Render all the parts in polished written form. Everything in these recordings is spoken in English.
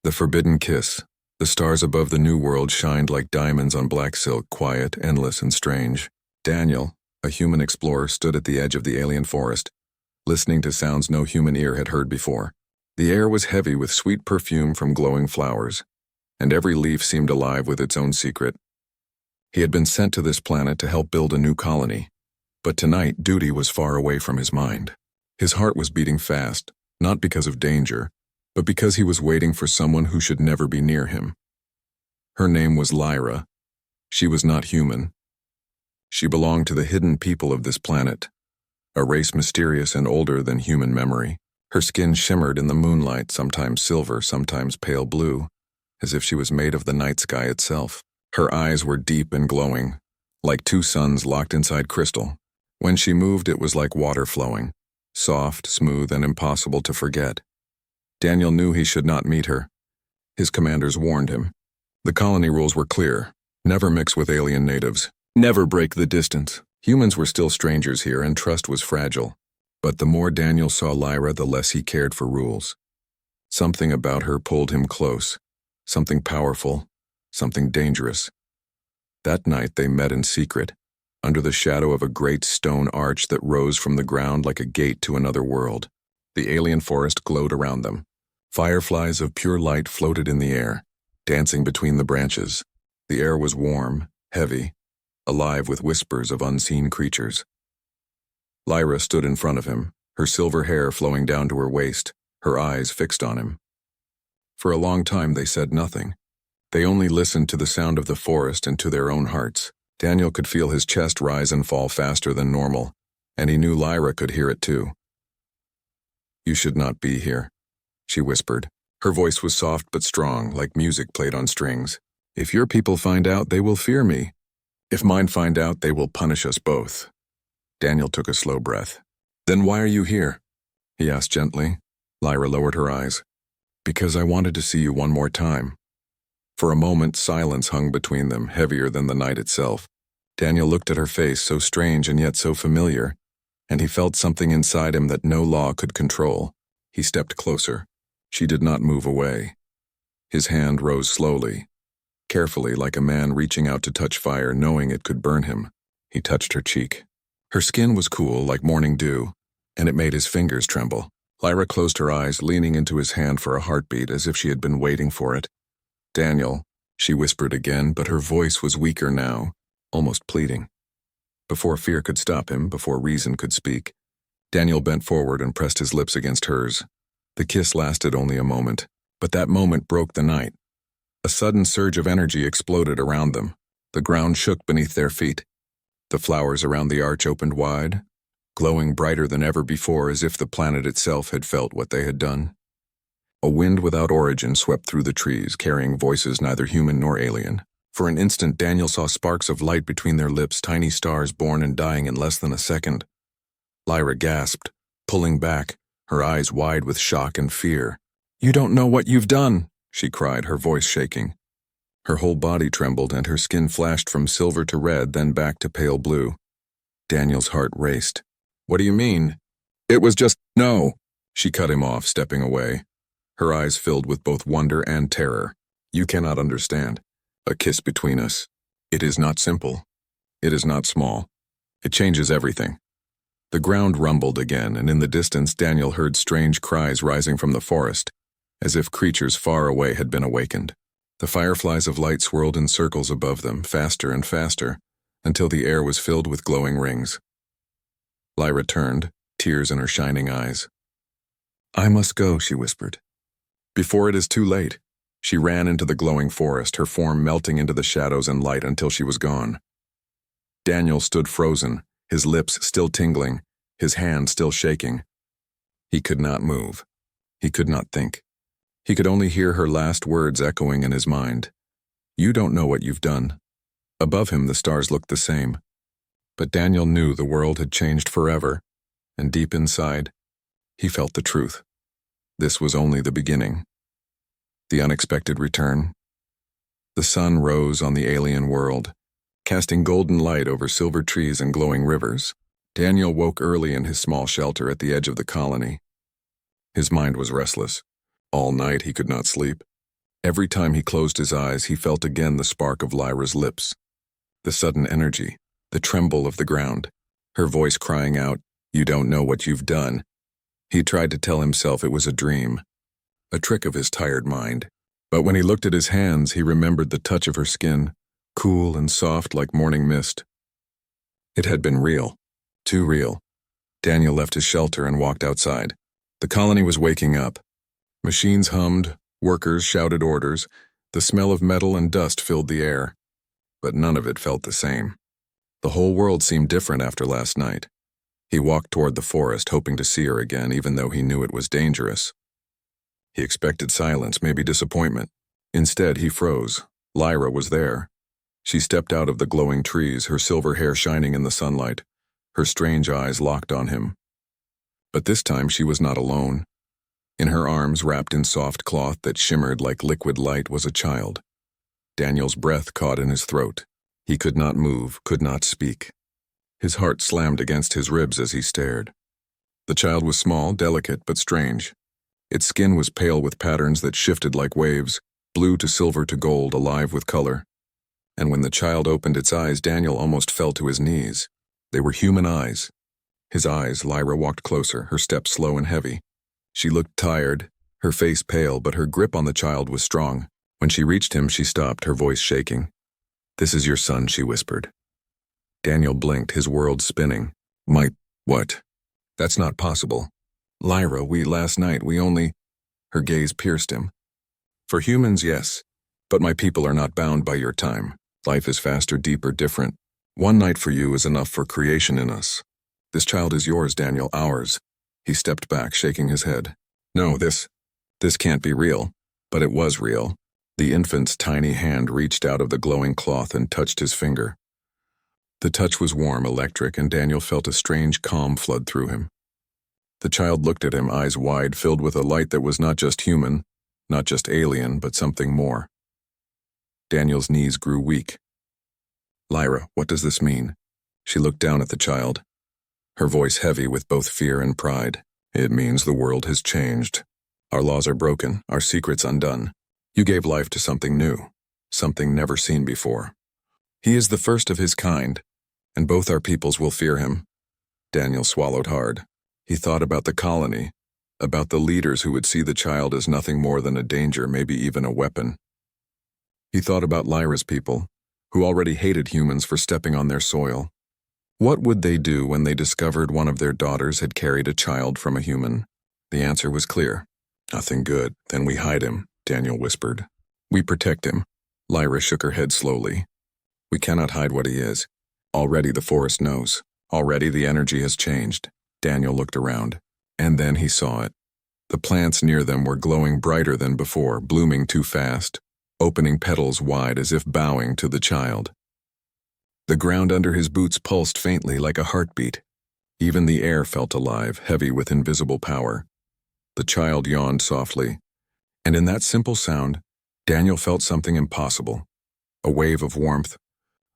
The forbidden kiss. The stars above the new world shined like diamonds on black silk, quiet, endless, and strange. Daniel, a human explorer, stood at the edge of the alien forest, listening to sounds no human ear had heard before. The air was heavy with sweet perfume from glowing flowers, and every leaf seemed alive with its own secret. He had been sent to this planet to help build a new colony, but tonight duty was far away from his mind. His heart was beating fast, not because of danger, but because he was waiting for someone who should never be near him. Her name was Lyra. She was not human. She belonged to the hidden people of this planet, a race mysterious and older than human memory. Her skin shimmered in the moonlight, sometimes silver, sometimes pale blue, as if she was made of the night sky itself. Her eyes were deep and glowing, like two suns locked inside crystal. When she moved, it was like water flowing, soft, smooth, and impossible to forget. Daniel knew he should not meet her. His commanders warned him. The colony rules were clear. Never mix with alien natives. Never break the distance. Humans were still strangers here, and trust was fragile. But the more Daniel saw Lyra, the less he cared for rules. Something about her pulled him close. Something powerful. Something dangerous. That night they met in secret, under the shadow of a great stone arch that rose from the ground like a gate to another world. The alien forest glowed around them. Fireflies of pure light floated in the air, dancing between the branches. The air was warm, heavy, alive with whispers of unseen creatures. Lyra stood in front of him, her silver hair flowing down to her waist, her eyes fixed on him. For a long time they said nothing. They only listened to the sound of the forest and to their own hearts. Daniel could feel his chest rise and fall faster than normal, and he knew Lyra could hear it too. "You should not be here," she whispered. Her voice was soft but strong, like music played on strings. "If your people find out, they will fear me. If mine find out, they will punish us both." Daniel took a slow breath. "Then why are you here?" he asked gently. Lyra lowered her eyes. "Because I wanted to see you one more time." For a moment, silence hung between them, heavier than the night itself. Daniel looked at her face, so strange and yet so familiar, and he felt something inside him that no law could control. He stepped closer. She did not move away. His hand rose slowly, carefully, like a man reaching out to touch fire, knowing it could burn him. He touched her cheek. Her skin was cool, like morning dew, and it made his fingers tremble. Lyra closed her eyes, leaning into his hand for a heartbeat, as if she had been waiting for it. "Daniel," she whispered again, but her voice was weaker now, almost pleading. Before fear could stop him, before reason could speak, Daniel bent forward and pressed his lips against hers. The kiss lasted only a moment, but that moment broke the night. A sudden surge of energy exploded around them. The ground shook beneath their feet. The flowers around the arch opened wide, glowing brighter than ever before, as if the planet itself had felt what they had done. A wind without origin swept through the trees, carrying voices neither human nor alien. For an instant, Daniel saw sparks of light between their lips, tiny stars born and dying in less than a second. Lyra gasped, pulling back, her eyes wide with shock and fear. "You don't know what you've done," she cried, her voice shaking. Her whole body trembled, and her skin flashed from silver to red, then back to pale blue. Daniel's heart raced. "What do you mean?" "It was just— No!" She cut him off, stepping away. Her eyes filled with both wonder and terror. "You cannot understand. A kiss between us. It is not simple. It is not small. It changes everything." The ground rumbled again, and in the distance Daniel heard strange cries rising from the forest, as if creatures far away had been awakened. The fireflies of light swirled in circles above them, faster and faster, until the air was filled with glowing rings. Lyra turned, tears in her shining eyes. "I must go," she whispered. "Before it is too late." She ran into the glowing forest, her form melting into the shadows and light until she was gone. Daniel stood frozen, his lips still tingling, his hand still shaking. He could not move. He could not think. He could only hear her last words echoing in his mind. "You don't know what you've done." Above him the stars looked the same. But Daniel knew the world had changed forever, and deep inside, he felt the truth. This was only the beginning. The unexpected return. The sun rose on the alien world, casting golden light over silver trees and glowing rivers. Daniel woke early in his small shelter at the edge of the colony. His mind was restless. All night he could not sleep. Every time he closed his eyes, he felt again the spark of Lyra's lips, the sudden energy, the tremble of the ground, her voice crying out, "You don't know what you've done." He tried to tell himself it was a dream, a trick of his tired mind. But when he looked at his hands, he remembered the touch of her skin, cool and soft like morning mist. It had been real, too real. Daniel left his shelter and walked outside. The colony was waking up. Machines hummed, workers shouted orders, the smell of metal and dust filled the air. But none of it felt the same. The whole world seemed different after last night. He walked toward the forest, hoping to see her again, even though he knew it was dangerous. He expected silence, maybe disappointment. Instead, he froze. Lyra was there. She stepped out of the glowing trees, her silver hair shining in the sunlight, her strange eyes locked on him. But this time she was not alone. In her arms, wrapped in soft cloth that shimmered like liquid light, was a child. Daniel's breath caught in his throat. He could not move, could not speak. His heart slammed against his ribs as he stared. The child was small, delicate, but strange. Its skin was pale with patterns that shifted like waves, blue to silver to gold, alive with color. And when the child opened its eyes, Daniel almost fell to his knees. They were human eyes. His eyes. Lyra walked closer, her step slow and heavy. She looked tired, her face pale, but her grip on the child was strong. When she reached him, she stopped, her voice shaking. "This is your son," she whispered. Daniel blinked, his world spinning. What? That's not possible. Lyra, last night, we only..." Her gaze pierced him. "For humans, yes. But my people are not bound by your time. Life is faster, deeper, different. One night for you is enough for creation in us. This child is yours, Daniel, ours." He stepped back, shaking his head. "No, this can't be real." But it was real. The infant's tiny hand reached out of the glowing cloth and touched his finger. The touch was warm, electric, and Daniel felt a strange calm flood through him. The child looked at him, eyes wide, filled with a light that was not just human, not just alien, but something more. Daniel's knees grew weak. "Lyra, what does this mean?" She looked down at the child, her voice heavy with both fear and pride. "It means the world has changed. Our laws are broken, our secrets undone. You gave life to something new, something never seen before. He is the first of his kind, and both our peoples will fear him." Daniel swallowed hard. He thought about the colony, about the leaders who would see the child as nothing more than a danger, maybe even a weapon. He thought about Lyra's people, who already hated humans for stepping on their soil. What would they do when they discovered one of their daughters had carried a child from a human? The answer was clear. "Nothing good. Then we hide him," Daniel whispered. "We protect him." Lyra shook her head slowly. "We cannot hide what he is. Already the forest knows. Already the energy has changed." Daniel looked around, and then he saw it. The plants near them were glowing brighter than before, blooming too fast, opening petals wide as if bowing to the child. The ground under his boots pulsed faintly like a heartbeat. Even the air felt alive, heavy with invisible power. The child yawned softly, and in that simple sound, Daniel felt something impossible. A wave of warmth,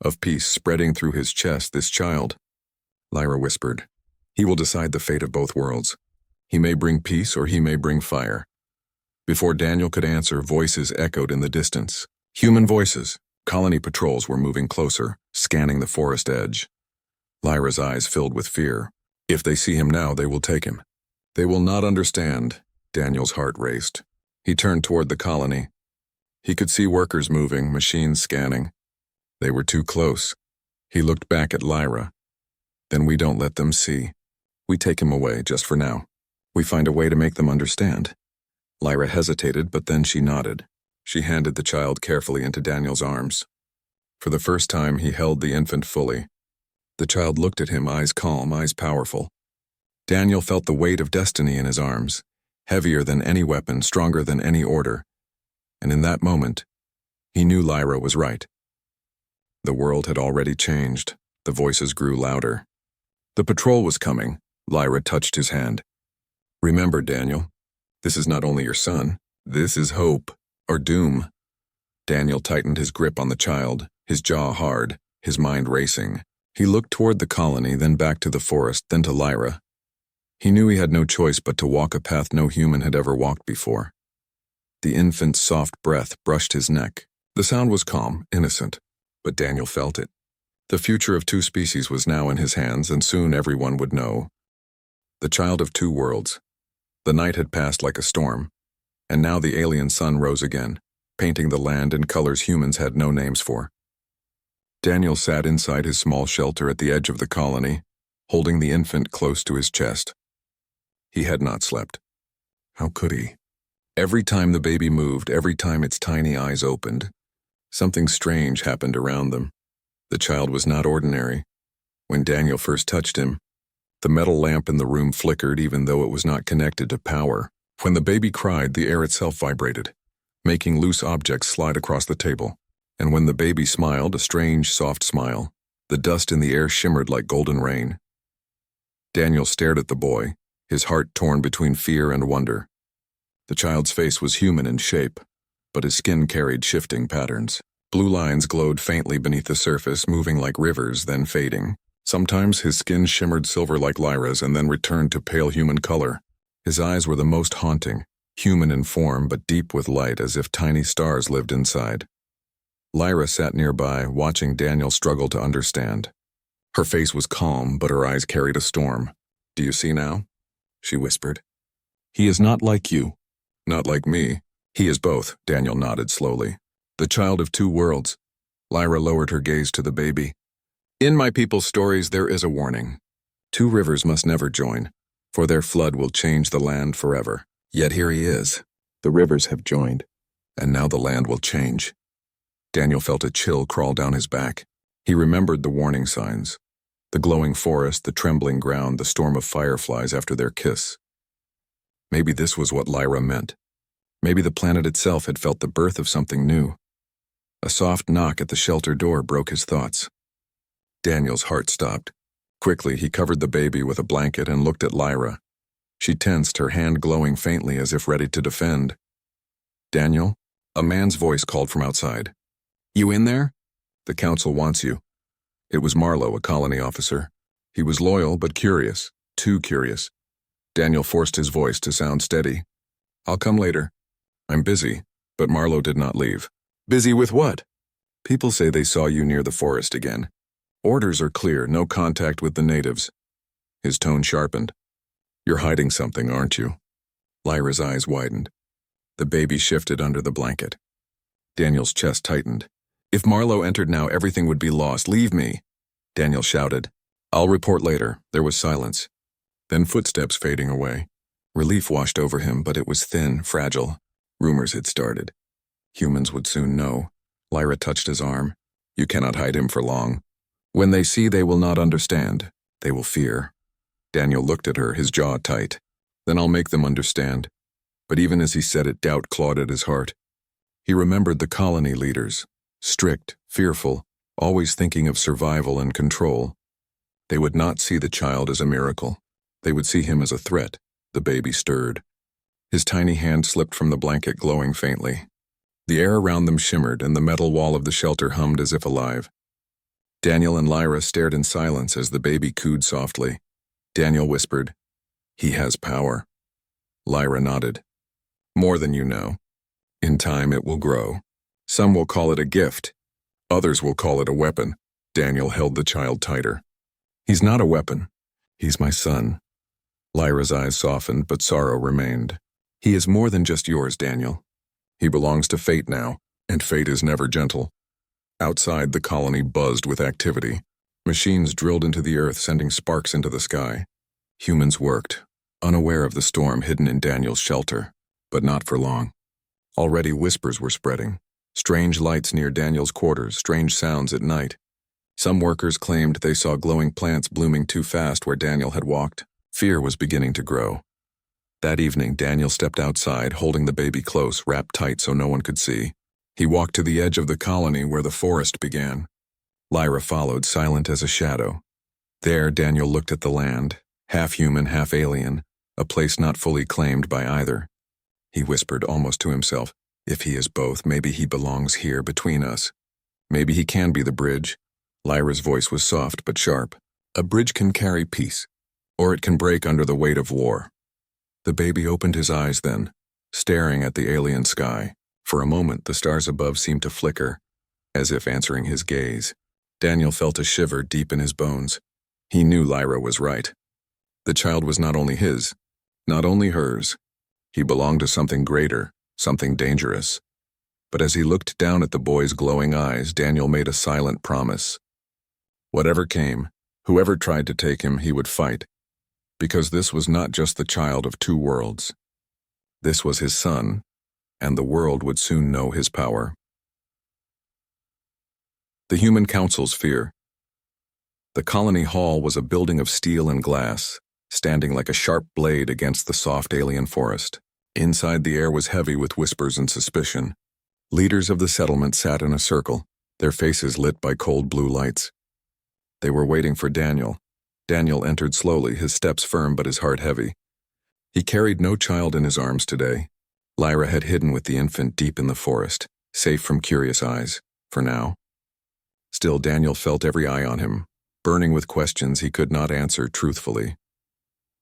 of peace spreading through his chest. "This child," Lyra whispered, "he will decide the fate of both worlds. He may bring peace or he may bring fire." Before Daniel could answer, voices echoed in the distance. Human voices. Colony patrols were moving closer, scanning the forest edge. Lyra's eyes filled with fear. "If they see him now, they will take him. They will not understand." Daniel's heart raced. He turned toward the colony. He could see workers moving, machines scanning. They were too close. He looked back at Lyra. "Then we don't let them see. We take him away, just for now. We find a way to make them understand." Lyra hesitated, but then she nodded. She handed the child carefully into Daniel's arms. For the first time, he held the infant fully. The child looked at him, eyes calm, eyes powerful. Daniel felt the weight of destiny in his arms, heavier than any weapon, stronger than any order. And in that moment, he knew Lyra was right. The world had already changed. The voices grew louder. The patrol was coming. Lyra touched his hand. "Remember, Daniel, this is not only your son. This is hope, or doom." Daniel tightened his grip on the child, his jaw hard, his mind racing. He looked toward the colony, then back to the forest, then to Lyra. He knew he had no choice but to walk a path no human had ever walked before. The infant's soft breath brushed his neck. The sound was calm, innocent, but Daniel felt it. The future of two species was now in his hands, and soon everyone would know. The child of two worlds. The night had passed like a storm, and now the alien sun rose again, painting the land in colors humans had no names for. Daniel sat inside his small shelter at the edge of the colony, holding the infant close to his chest. He had not slept. How could he? Every time the baby moved, every time its tiny eyes opened, something strange happened around them. The child was not ordinary. When Daniel first touched him, the metal lamp in the room flickered even though it was not connected to power. When the baby cried, the air itself vibrated, making loose objects slide across the table. And when the baby smiled, a strange, soft smile, the dust in the air shimmered like golden rain. Daniel stared at the boy, his heart torn between fear and wonder. The child's face was human in shape, but his skin carried shifting patterns. Blue lines glowed faintly beneath the surface, moving like rivers, then fading. Sometimes his skin shimmered silver like Lyra's and then returned to pale human color. His eyes were the most haunting, human in form but deep with light, as if tiny stars lived inside. Lyra sat nearby, watching Daniel struggle to understand. Her face was calm, but her eyes carried a storm. "Do you see now?" she whispered. "He is not like you." "Not like me. He is both," Daniel nodded slowly. "The child of two worlds." Lyra lowered her gaze to the baby. "In my people's stories there is a warning. Two rivers must never join, for their flood will change the land forever. Yet here he is. The rivers have joined, and now the land will change." Daniel felt a chill crawl down his back. He remembered the warning signs. The glowing forest, the trembling ground, the storm of fireflies after their kiss. Maybe this was what Lyra meant. Maybe the planet itself had felt the birth of something new. A soft knock at the shelter door broke his thoughts. Daniel's heart stopped. Quickly, he covered the baby with a blanket and looked at Lyra. She tensed, her hand glowing faintly as if ready to defend. "Daniel?" A man's voice called from outside. "You in there? The council wants you." It was Marlowe, a colony officer. He was loyal but curious, too curious. Daniel forced his voice to sound steady. "I'll come later. I'm busy," but Marlowe did not leave. "Busy with what?" "People say they saw you near the forest again. Orders are clear, no contact with the natives." His tone sharpened. "You're hiding something, aren't you?" Lyra's eyes widened. The baby shifted under the blanket. Daniel's chest tightened. If Marlowe entered now, everything would be lost. "Leave me," Daniel shouted. "I'll report later." There was silence. Then footsteps fading away. Relief washed over him, but it was thin, fragile. Rumors had started. Humans would soon know. Lyra touched his arm. "You cannot hide him for long. When they see, they will not understand. They will fear." Daniel looked at her, his jaw tight. "Then I'll make them understand." But even as he said it, doubt clawed at his heart. He remembered the colony leaders. Strict, fearful, always thinking of survival and control. They would not see the child as a miracle. They would see him as a threat. The baby stirred. His tiny hand slipped from the blanket, glowing faintly. The air around them shimmered, and the metal wall of the shelter hummed as if alive. Daniel and Lyra stared in silence as the baby cooed softly. Daniel whispered, "He has power." Lyra nodded. "More than you know. In time it will grow. Some will call it a gift. Others will call it a weapon." Daniel held the child tighter. "He's not a weapon. He's my son." Lyra's eyes softened, but sorrow remained. "He is more than just yours, Daniel. He belongs to fate now, and fate is never gentle." Outside, the colony buzzed with activity. Machines drilled into the earth, sending sparks into the sky. Humans worked, unaware of the storm hidden in Daniel's shelter, but not for long. Already whispers were spreading. Strange lights near Daniel's quarters, strange sounds at night. Some workers claimed they saw glowing plants blooming too fast where Daniel had walked. Fear was beginning to grow. That evening, Daniel stepped outside, holding the baby close, wrapped tight so no one could see. He walked to the edge of the colony where the forest began. Lyra followed, silent as a shadow. There, Daniel looked at the land, half human, half alien, a place not fully claimed by either. He whispered almost to himself, "If he is both, maybe he belongs here between us. Maybe he can be the bridge." Lyra's voice was soft but sharp. "A bridge can carry peace, or it can break under the weight of war." The baby opened his eyes then, staring at the alien sky. For a moment, the stars above seemed to flicker, as if answering his gaze. Daniel felt a shiver deep in his bones. He knew Lyra was right. The child was not only his, not only hers. He belonged to something greater, something dangerous. But as he looked down at the boy's glowing eyes, Daniel made a silent promise. Whatever came, whoever tried to take him, he would fight. Because this was not just the child of two worlds. This was his son, and the world would soon know his power. The Human Council's fear. The colony hall was a building of steel and glass, standing like a sharp blade against the soft alien forest. Inside, the air was heavy with whispers and suspicion. Leaders of the settlement sat in a circle, their faces lit by cold blue lights. They were waiting for Daniel. Daniel entered slowly, his steps firm but his heart heavy. He carried no child in his arms today. Lyra had hidden with the infant deep in the forest, safe from curious eyes, for now. Still, Daniel felt every eye on him, burning with questions he could not answer truthfully.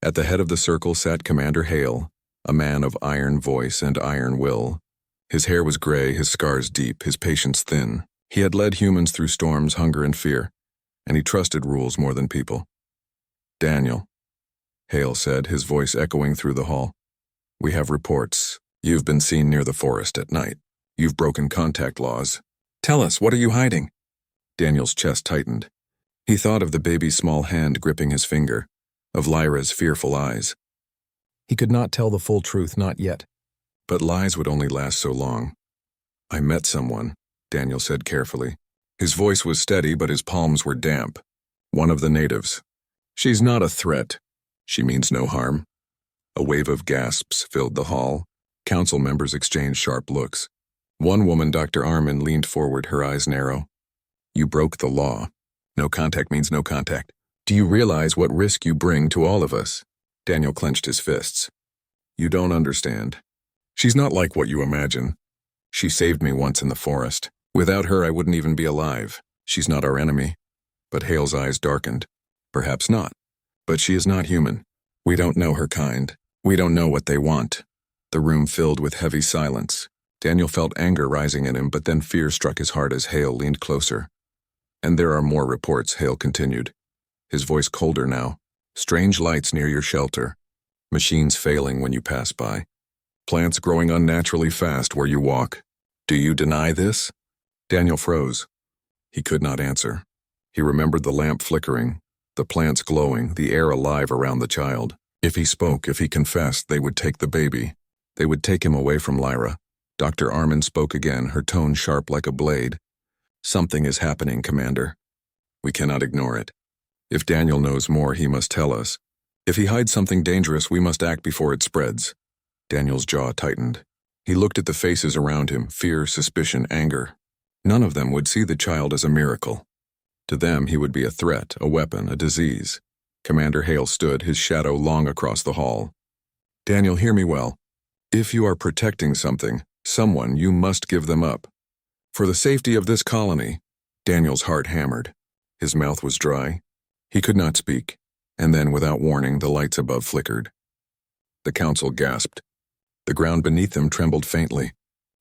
At the head of the circle sat Commander Hale, a man of iron voice and iron will. His hair was gray, his scars deep, his patience thin. He had led humans through storms, hunger, and fear, and he trusted rules more than people. "Daniel," Hale said, his voice echoing through the hall. "We have reports. You've been seen near the forest at night. You've broken contact laws. Tell us, what are you hiding?" Daniel's chest tightened. He thought of the baby's small hand gripping his finger, of Lyra's fearful eyes. He could not tell the full truth, not yet. But lies would only last so long. "I met someone," Daniel said carefully. His voice was steady, but his palms were damp. "One of the natives. She's not a threat. She means no harm." A wave of gasps filled the hall. Council members exchanged sharp looks. One woman, Dr. Armin, leaned forward, her eyes narrow. "You broke the law. No contact means no contact. Do you realize what risk you bring to all of us?" Daniel clenched his fists. "You don't understand. She's not like what you imagine. She saved me once in the forest. Without her, I wouldn't even be alive. She's not our enemy." But Hale's eyes darkened. "Perhaps not. But she is not human. We don't know her kind. We don't know what they want." The room filled with heavy silence. Daniel felt anger rising in him, but then fear struck his heart as Hale leaned closer. "And there are more reports," Hale continued, his voice colder now. "Strange lights near your shelter. Machines failing when you pass by. Plants growing unnaturally fast where you walk. Do you deny this?" Daniel froze. He could not answer. He remembered the lamp flickering, the plants glowing, the air alive around the child. If he spoke, if he confessed, they would take the baby. They would take him away from Lyra. Dr. Armin spoke again, her tone sharp like a blade. "Something is happening, Commander. We cannot ignore it. If Daniel knows more, he must tell us. If he hides something dangerous, we must act before it spreads." Daniel's jaw tightened. He looked at the faces around him, fear, suspicion, anger. None of them would see the child as a miracle. To them, he would be a threat, a weapon, a disease. Commander Hale stood, his shadow long across the hall. "Daniel, hear me well. If you are protecting something, someone, you must give them up. For the safety of this colony." Daniel's heart hammered. His mouth was dry. He could not speak. And then, without warning, the lights above flickered. The council gasped. The ground beneath them trembled faintly.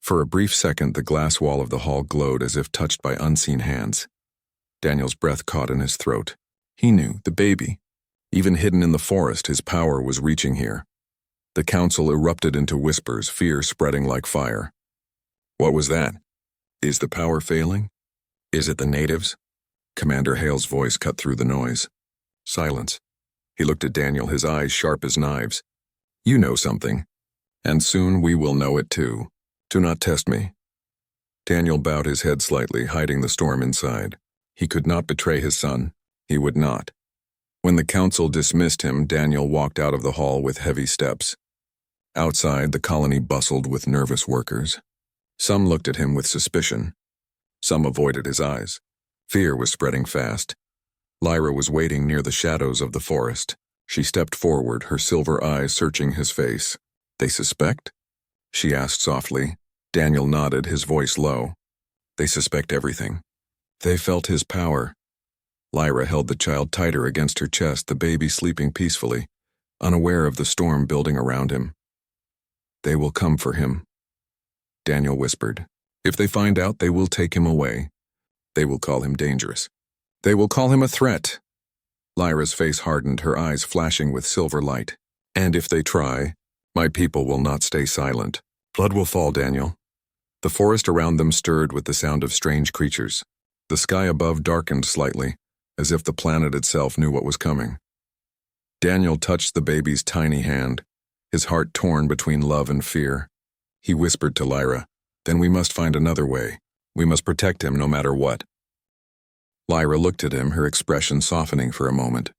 For a brief second, the glass wall of the hall glowed as if touched by unseen hands. Daniel's breath caught in his throat. He knew, the baby. Even hidden in the forest, his power was reaching here. The council erupted into whispers, fear spreading like fire. What was that? Is the power failing? Is it the natives? Commander Hale's voice cut through the noise. Silence. He looked at Daniel, his eyes sharp as knives. You know something. And soon we will know it too. Do not test me. Daniel bowed his head slightly, hiding the storm inside. He could not betray his son. He would not. When the council dismissed him, Daniel walked out of the hall with heavy steps. Outside, the colony bustled with nervous workers. Some looked at him with suspicion. Some avoided his eyes. Fear was spreading fast. Lyra was waiting near the shadows of the forest. She stepped forward, her silver eyes searching his face. They suspect? She asked softly. Daniel nodded, his voice low. They suspect everything. They felt his power. Lyra held the child tighter against her chest, the baby sleeping peacefully, unaware of the storm building around him. They will come for him, Daniel whispered. If they find out, they will take him away. They will call him dangerous. They will call him a threat. Lyra's face hardened, her eyes flashing with silver light. And if they try, my people will not stay silent. Blood will fall, Daniel. The forest around them stirred with the sound of strange creatures. The sky above darkened slightly, as if the planet itself knew what was coming. Daniel touched the baby's tiny hand, his heart torn between love and fear. He whispered to Lyra, "Then we must find another way. We must protect him no matter what." Lyra looked at him, her expression softening for a moment.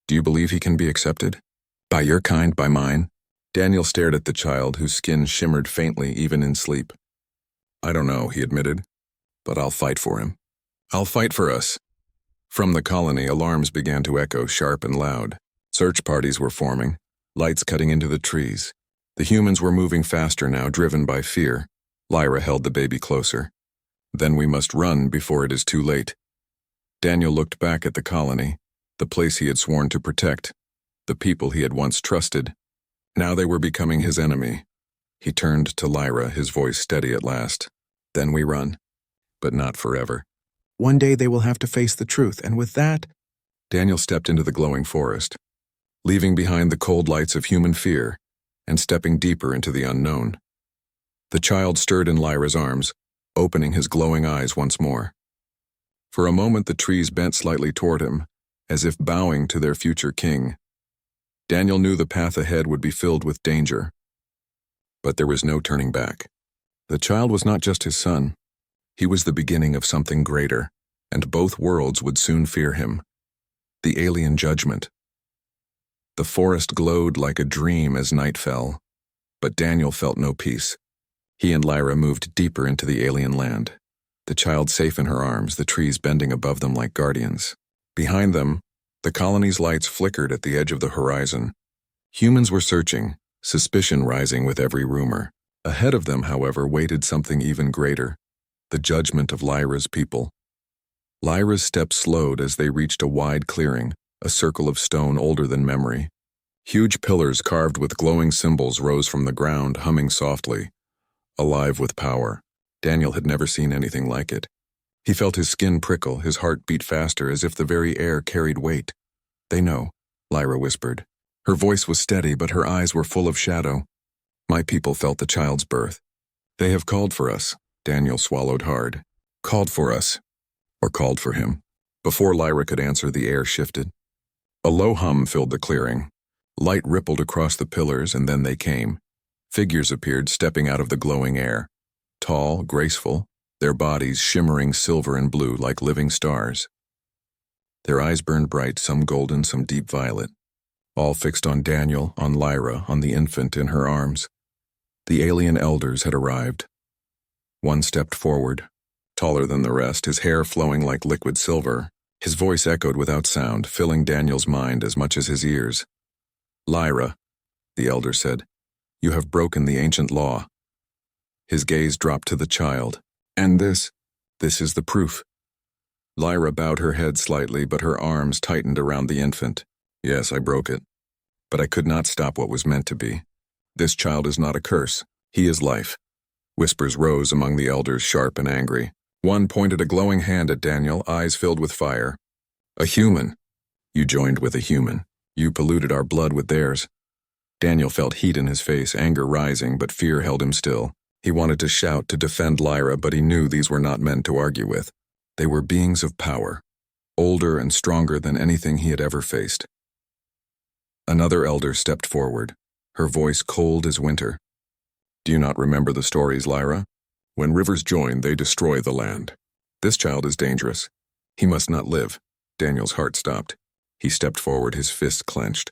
"Do you believe he can be accepted? By your kind, by mine?" Daniel stared at the child, whose skin shimmered faintly even in sleep. "I don't know," he admitted, "but I'll fight for him. I'll fight for us." From the colony, alarms began to echo sharp and loud. Search parties were forming, lights cutting into the trees. The humans were moving faster now, driven by fear. Lyra held the baby closer. "Then we must run before it is too late." Daniel looked back at the colony, the place he had sworn to protect, the people he had once trusted. Now they were becoming his enemy. He turned to Lyra, his voice steady at last. "Then we run. But not forever. One day they will have to face the truth, and with that..." Daniel stepped into the glowing forest, leaving behind the cold lights of human fear and stepping deeper into the unknown. The child stirred in Lyra's arms, opening his glowing eyes once more. For a moment the trees bent slightly toward him, as if bowing to their future king. Daniel knew the path ahead would be filled with danger. But there was no turning back. The child was not just his son. He was the beginning of something greater, and both worlds would soon fear him. The alien judgment. The forest glowed like a dream as night fell, but Daniel felt no peace. He and Lyra moved deeper into the alien land, the child safe in her arms, the trees bending above them like guardians. Behind them, the colony's lights flickered at the edge of the horizon. Humans were searching, suspicion rising with every rumor. Ahead of them, however, waited something even greater, the judgment of Lyra's people. Lyra's steps slowed as they reached a wide clearing, a circle of stone older than memory. Huge pillars carved with glowing symbols rose from the ground, humming softly, alive with power. Daniel had never seen anything like it. He felt his skin prickle, his heart beat faster as if the very air carried weight. "They know," Lyra whispered. Her voice was steady, but her eyes were full of shadow. "My people felt the child's birth. They have called for us." Daniel swallowed hard. "Called for us." Or called for him. Before Lyra could answer, the air shifted. A low hum filled the clearing. Light rippled across the pillars, and then they came. Figures appeared, stepping out of the glowing air. Tall, graceful, their bodies shimmering silver and blue like living stars. Their eyes burned bright, some golden, some deep violet, all fixed on Daniel, on Lyra, on the infant in her arms. The alien elders had arrived. One stepped forward, taller than the rest, his hair flowing like liquid silver. His voice echoed without sound, filling Daniel's mind as much as his ears. "Lyra," the elder said, "you have broken the ancient law." His gaze dropped to the child. "And this is the proof." Lyra bowed her head slightly, but her arms tightened around the infant. "Yes, I broke it. But I could not stop what was meant to be. This child is not a curse. He is life." Whispers rose among the elders, sharp and angry. One pointed a glowing hand at Daniel, eyes filled with fire. "A human. You joined with a human. You polluted our blood with theirs." Daniel felt heat in his face, anger rising, but fear held him still. He wanted to shout, to defend Lyra, but he knew these were not men to argue with. They were beings of power, older and stronger than anything he had ever faced. Another elder stepped forward, her voice cold as winter. "Do you not remember the stories, Lyra? When rivers join, they destroy the land. This child is dangerous. He must not live." Daniel's heart stopped. He stepped forward, his fists clenched.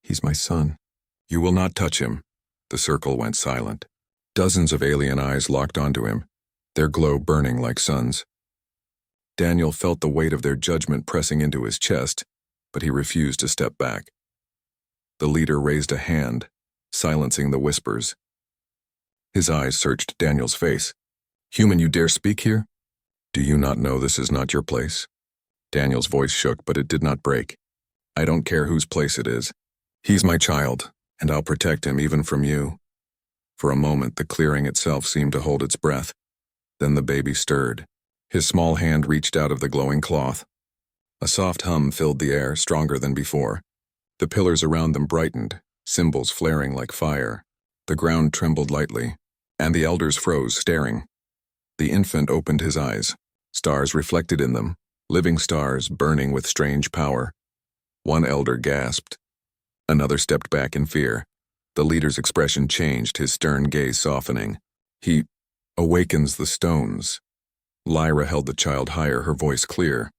"He's my son. You will not touch him." The circle went silent. Dozens of alien eyes locked onto him, their glow burning like suns. Daniel felt the weight of their judgment pressing into his chest, but he refused to step back. The leader raised a hand, silencing the whispers. His eyes searched Daniel's face. "Human, you dare speak here? Do you not know this is not your place?" Daniel's voice shook, but it did not break. "I don't care whose place it is. He's my child, and I'll protect him even from you." For a moment, the clearing itself seemed to hold its breath. Then the baby stirred. His small hand reached out of the glowing cloth. A soft hum filled the air, stronger than before. The pillars around them brightened, symbols flaring like fire. The ground trembled lightly, and the elders froze, staring. The infant opened his eyes. Stars reflected in them, living stars burning with strange power. One elder gasped. Another stepped back in fear. The leader's expression changed, his stern gaze softening. He awakens the stones. Lyra held the child higher, her voice clear.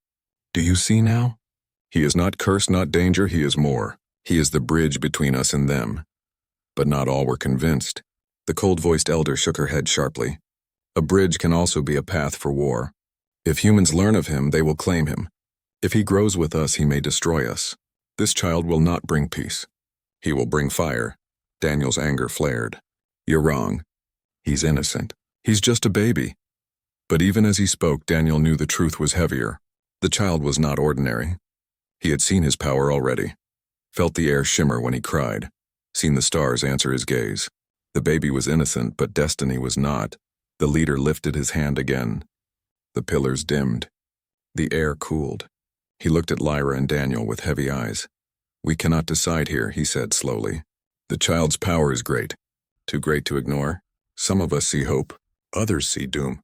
Do you see now? He is not curse, not danger, he is more. He is the bridge between us and them. But not all were convinced. The cold-voiced elder shook her head sharply. A bridge can also be a path for war. If humans learn of him, they will claim him. If he grows with us, he may destroy us. This child will not bring peace. He will bring fire. Daniel's anger flared. You're wrong. He's innocent. He's just a baby. But even as he spoke, Daniel knew the truth was heavier. The child was not ordinary. He had seen his power already. Felt the air shimmer when he cried. Seen the stars answer his gaze. The baby was innocent, but destiny was not. The leader lifted his hand again. The pillars dimmed. The air cooled. He looked at Lyra and Daniel with heavy eyes. We cannot decide here, he said slowly. The child's power is great. Too great to ignore. Some of us see hope. Others see doom.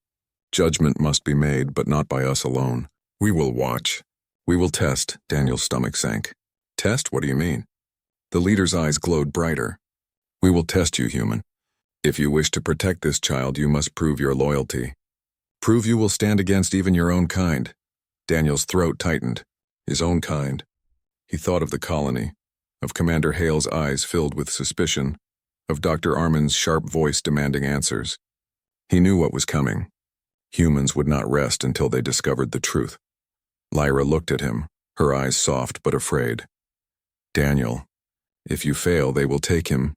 Judgment must be made, but not by us alone. We will watch. We will test. Daniel's stomach sank. Test? What do you mean? The leader's eyes glowed brighter. We will test you, human. If you wish to protect this child, you must prove your loyalty. Prove you will stand against even your own kind. Daniel's throat tightened. His own kind. He thought of the colony, of Commander Hale's eyes filled with suspicion, of Dr. Armin's sharp voice demanding answers. He knew what was coming. Humans would not rest until they discovered the truth. Lyra looked at him, her eyes soft but afraid. Daniel, if you fail, they will take him.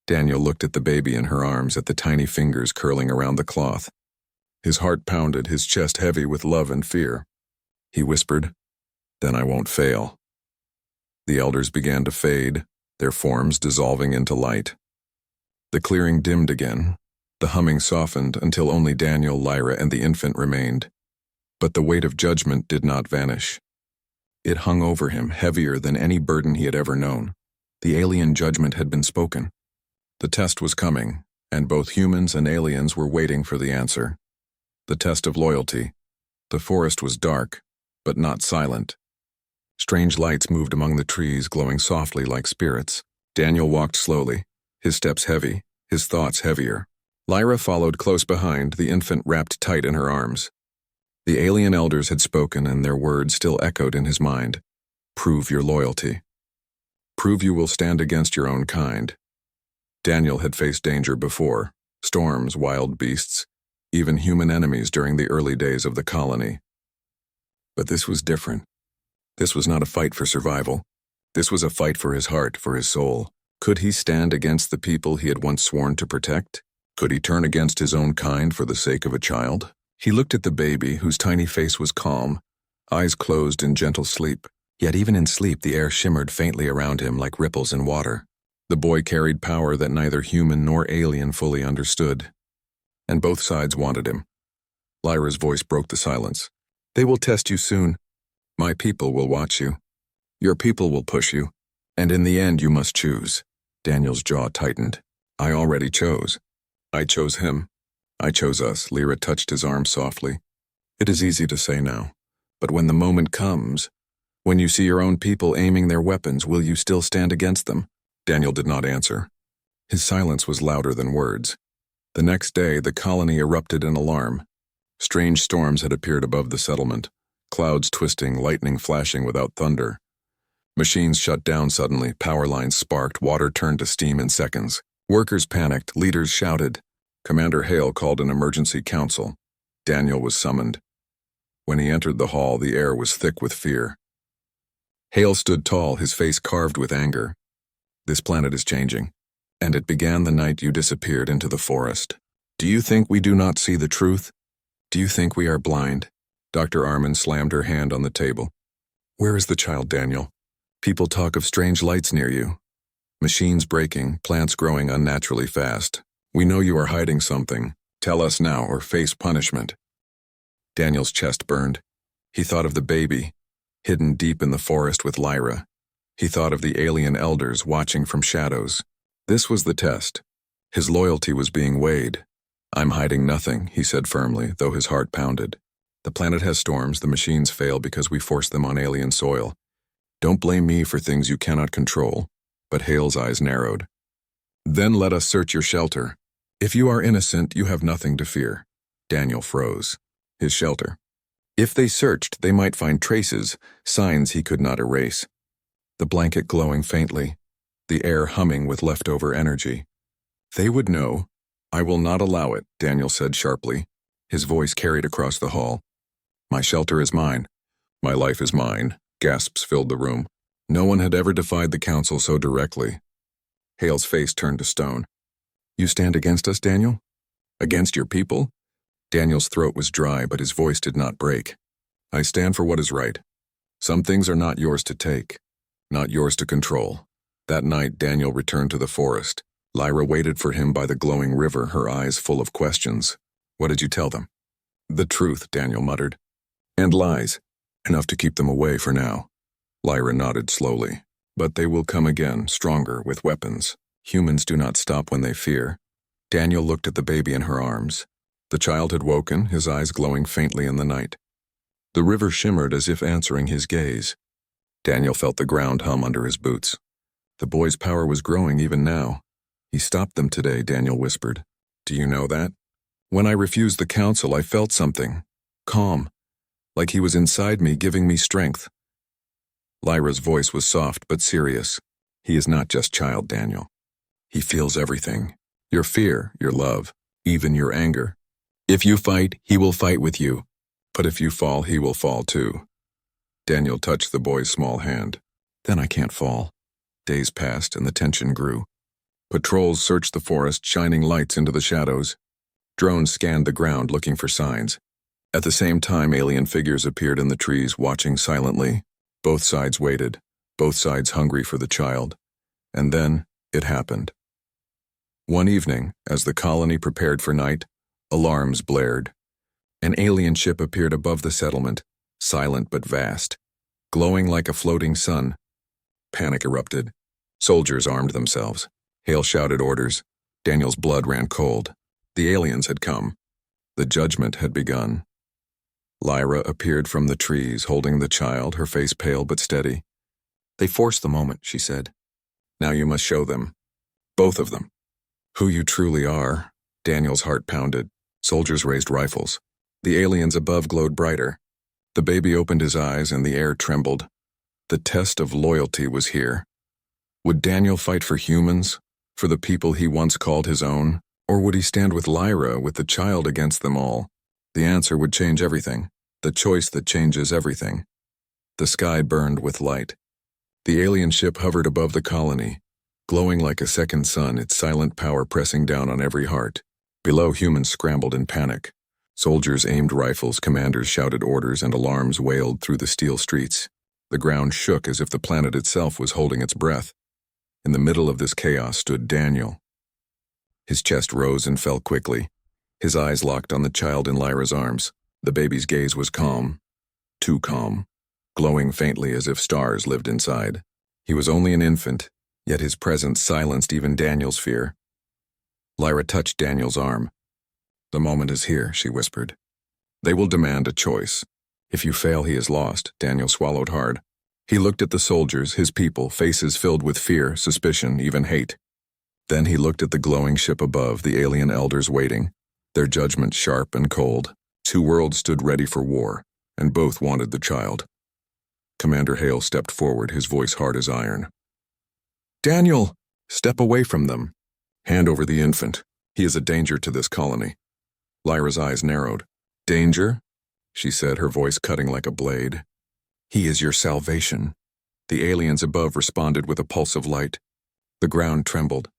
Daniel looked at the baby in her arms, at the tiny fingers curling around the cloth. His heart pounded, his chest heavy with love and fear. He whispered, Then I won't fail. The elders began to fade, their forms dissolving into light. The clearing dimmed again. The humming softened until only Daniel, Lyra, and the infant remained. But the weight of judgment did not vanish. It hung over him, heavier than any burden he had ever known. The alien judgment had been spoken. The test was coming, and both humans and aliens were waiting for the answer. The test of loyalty. The forest was dark, but not silent. Strange lights moved among the trees, glowing softly like spirits. Daniel walked slowly, his steps heavy, his thoughts heavier. Lyra followed close behind, the infant wrapped tight in her arms. The alien elders had spoken, and their words still echoed in his mind. Prove your loyalty. Prove you will stand against your own kind. Daniel had faced danger before, storms, wild beasts, even human enemies during the early days of the colony. But this was different. This was not a fight for survival. This was a fight for his heart, for his soul. Could he stand against the people he had once sworn to protect? Could he turn against his own kind for the sake of a child? He looked at the baby, whose tiny face was calm, eyes closed in gentle sleep. Yet even in sleep, the air shimmered faintly around him like ripples in water. The boy carried power that neither human nor alien fully understood. And both sides wanted him. Lyra's voice broke the silence. They will test you soon. My people will watch you. Your people will push you. And in the end, you must choose. Daniel's jaw tightened. I already chose. I chose him. I chose us. Lyra touched his arm softly. It is easy to say now. But when the moment comes, when you see your own people aiming their weapons, will you still stand against them? Daniel did not answer. His silence was louder than words. The next day, the colony erupted in alarm. Strange storms had appeared above the settlement, clouds twisting, lightning flashing without thunder. Machines shut down suddenly, power lines sparked, water turned to steam in seconds. Workers panicked, leaders shouted. Commander Hale called an emergency council. Daniel was summoned. When he entered the hall, the air was thick with fear. Hale stood tall, his face carved with anger. This planet is changing, and it began the night you disappeared into the forest. Do you think we do not see the truth? Do you think we are blind? Dr. Armin slammed her hand on the table. Where is the child, Daniel? People talk of strange lights near you. Machines breaking, plants growing unnaturally fast. We know you are hiding something. Tell us now or face punishment. Daniel's chest burned. He thought of the baby, hidden deep in the forest with Lyra. He thought of the alien elders watching from shadows. This was the test. His loyalty was being weighed. I'm hiding nothing, he said firmly, though his heart pounded. The planet has storms, the machines fail because we force them on alien soil. Don't blame me for things you cannot control. But Hale's eyes narrowed. Then let us search your shelter. If you are innocent, you have nothing to fear. Daniel froze. His shelter. If they searched, they might find traces, signs he could not erase. The blanket glowing faintly, the air humming with leftover energy. They would know. I will not allow it, Daniel said sharply. His voice carried across the hall. My shelter is mine. My life is mine. Gasps filled the room. No one had ever defied the council so directly. Hale's face turned to stone. You stand against us, Daniel? Against your people? Daniel's throat was dry, but his voice did not break. I stand for what is right. Some things are not yours to take, not yours to control. That night, Daniel returned to the forest. Lyra waited for him by the glowing river, her eyes full of questions. What did you tell them? The truth, Daniel muttered. And lies. Enough to keep them away for now. Lyra nodded slowly. But they will come again, stronger, with weapons. Humans do not stop when they fear. Daniel looked at the baby in her arms. The child had woken, his eyes glowing faintly in the night. The river shimmered as if answering his gaze. Daniel felt the ground hum under his boots. The boy's power was growing even now. He stopped them today, Daniel whispered. Do you know that? When I refused the council, I felt something. Calm. Like he was inside me, giving me strength. Lyra's voice was soft but serious. He is not just child, Daniel. He feels everything. Your fear, your love, even your anger. If you fight, he will fight with you. But if you fall, he will fall too. Daniel touched the boy's small hand. Then I can't fall. Days passed and the tension grew. Patrols searched the forest, shining lights into the shadows. Drones scanned the ground looking for signs. At the same time, alien figures appeared in the trees, watching silently. Both sides waited, both sides hungry for the child. And then, it happened. One evening, as the colony prepared for night, alarms blared. An alien ship appeared above the settlement, silent but vast, glowing like a floating sun. Panic erupted. Soldiers armed themselves. Hale shouted orders. Daniel's blood ran cold. The aliens had come. The judgment had begun. Lyra appeared from the trees, holding the child, her face pale but steady. They forced the moment, she said. Now you must show them. Both of them. Who you truly are. Daniel's heart pounded. Soldiers raised rifles. The aliens above glowed brighter. The baby opened his eyes and the air trembled. The test of loyalty was here. Would Daniel fight for humans, for the people he once called his own, or would he stand with Lyra, with the child against them all? The answer would change everything, the choice that changes everything. The sky burned with light. The alien ship hovered above the colony, glowing like a second sun, its silent power pressing down on every heart. Below, humans scrambled in panic. Soldiers aimed rifles, commanders shouted orders, and alarms wailed through the steel streets. The ground shook as if the planet itself was holding its breath. In the middle of this chaos stood Daniel. His chest rose and fell quickly. His eyes locked on the child in Lyra's arms. The baby's gaze was calm, too calm, glowing faintly as if stars lived inside. He was only an infant, yet his presence silenced even Daniel's fear. Lyra touched Daniel's arm. The moment is here, she whispered. They will demand a choice. If you fail, he is lost. Daniel swallowed hard. He looked at the soldiers, his people, faces filled with fear, suspicion, even hate. Then he looked at the glowing ship above, the alien elders waiting, their judgment sharp and cold. Two worlds stood ready for war, and both wanted the child. Commander Hale stepped forward, his voice hard as iron. Daniel! Step away from them. Hand over the infant. He is a danger to this colony. Lyra's eyes narrowed. Danger? She said, her voice cutting like a blade. He is your salvation. The aliens above responded with a pulse of light. The ground trembled.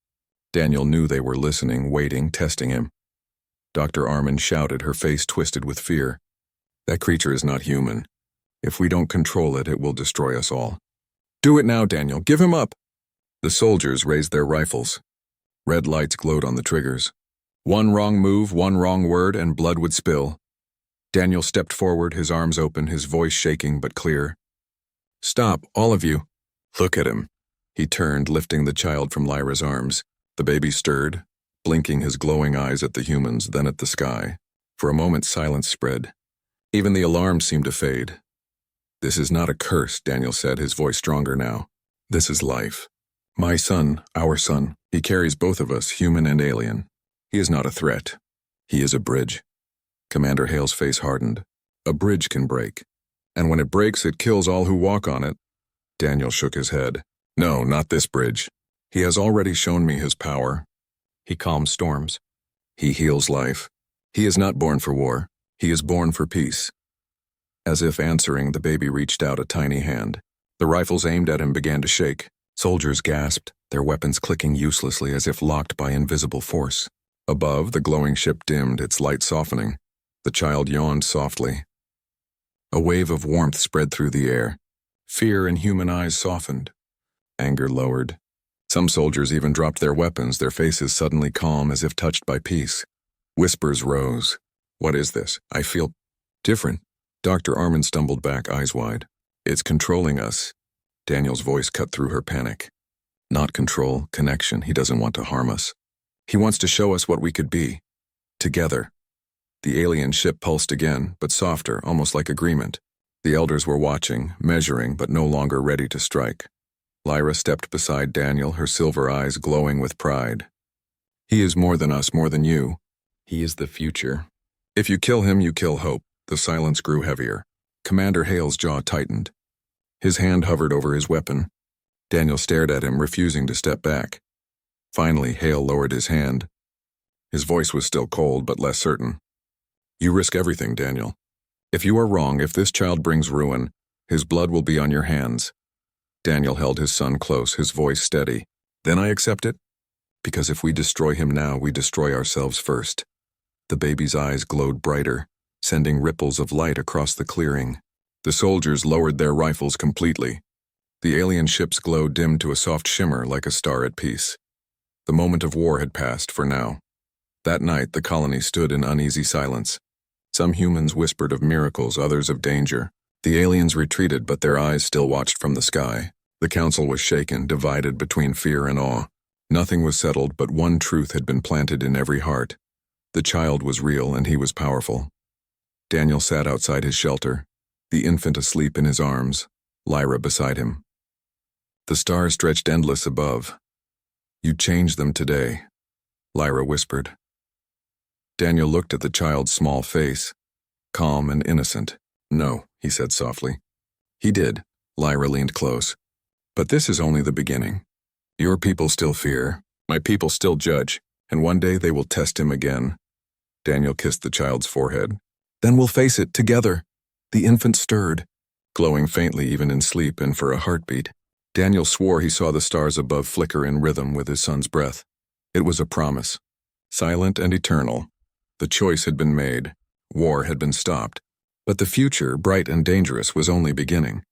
Daniel knew they were listening, waiting, testing him. Dr. Armin shouted, her face twisted with fear. That creature is not human. If we don't control it, it will destroy us all. Do it now, Daniel. Give him up. The soldiers raised their rifles. Red lights glowed on the triggers. One wrong move, one wrong word, and blood would spill. Daniel stepped forward, his arms open, his voice shaking but clear. Stop, all of you. Look at him. He turned, lifting the child from Lyra's arms. The baby stirred, blinking his glowing eyes at the humans, then at the sky. For a moment, silence spread. Even the alarm seemed to fade. This is not a curse, Daniel said, his voice stronger now. This is life. My son, our son, he carries both of us, human and alien. He is not a threat. He is a bridge. Commander Hale's face hardened. A bridge can break. And when it breaks, it kills all who walk on it. Daniel shook his head. No, not this bridge. He has already shown me his power. He calms storms. He heals life. He is not born for war. He is born for peace. As if answering, the baby reached out a tiny hand. The rifles aimed at him began to shake. Soldiers gasped, their weapons clicking uselessly as if locked by invisible force. Above, the glowing ship dimmed, its light softening. The child yawned softly. A wave of warmth spread through the air. Fear in human eyes softened. Anger lowered. Some soldiers even dropped their weapons, their faces suddenly calm as if touched by peace. Whispers rose. What is this? I feel different. Dr. Armand stumbled back, eyes wide. It's controlling us. Daniel's voice cut through her panic. Not control, connection. He doesn't want to harm us. He wants to show us what we could be. Together. The alien ship pulsed again, but softer, almost like agreement. The elders were watching, measuring, but no longer ready to strike. Lyra stepped beside Daniel, her silver eyes glowing with pride. He is more than us, more than you. He is the future. If you kill him, you kill hope. The silence grew heavier. Commander Hale's jaw tightened. His hand hovered over his weapon. Daniel stared at him, refusing to step back. Finally, Hale lowered his hand. His voice was still cold, but less certain. You risk everything, Daniel. If you are wrong, if this child brings ruin, his blood will be on your hands. Daniel held his son close, his voice steady. Then I accept it? Because if we destroy him now, we destroy ourselves first. The baby's eyes glowed brighter, sending ripples of light across the clearing. The soldiers lowered their rifles completely. The alien ship's glow dimmed to a soft shimmer like a star at peace. The moment of war had passed for now. That night, the colony stood in uneasy silence. Some humans whispered of miracles, others of danger. The aliens retreated, but their eyes still watched from the sky. The council was shaken, divided between fear and awe. Nothing was settled, but one truth had been planted in every heart. The child was real, and he was powerful. Daniel sat outside his shelter, the infant asleep in his arms, Lyra beside him. The stars stretched endless above. You changed them today, Lyra whispered. Daniel looked at the child's small face, calm and innocent. No, he said softly. He did. Lyra leaned close. But this is only the beginning. Your people still fear, my people still judge, and one day they will test him again. Daniel kissed the child's forehead. Then we'll face it together. The infant stirred, glowing faintly even in sleep and for a heartbeat. Daniel swore he saw the stars above flicker in rhythm with his son's breath. It was a promise, silent and eternal. The choice had been made. War had been stopped. But the future, bright and dangerous, was only beginning.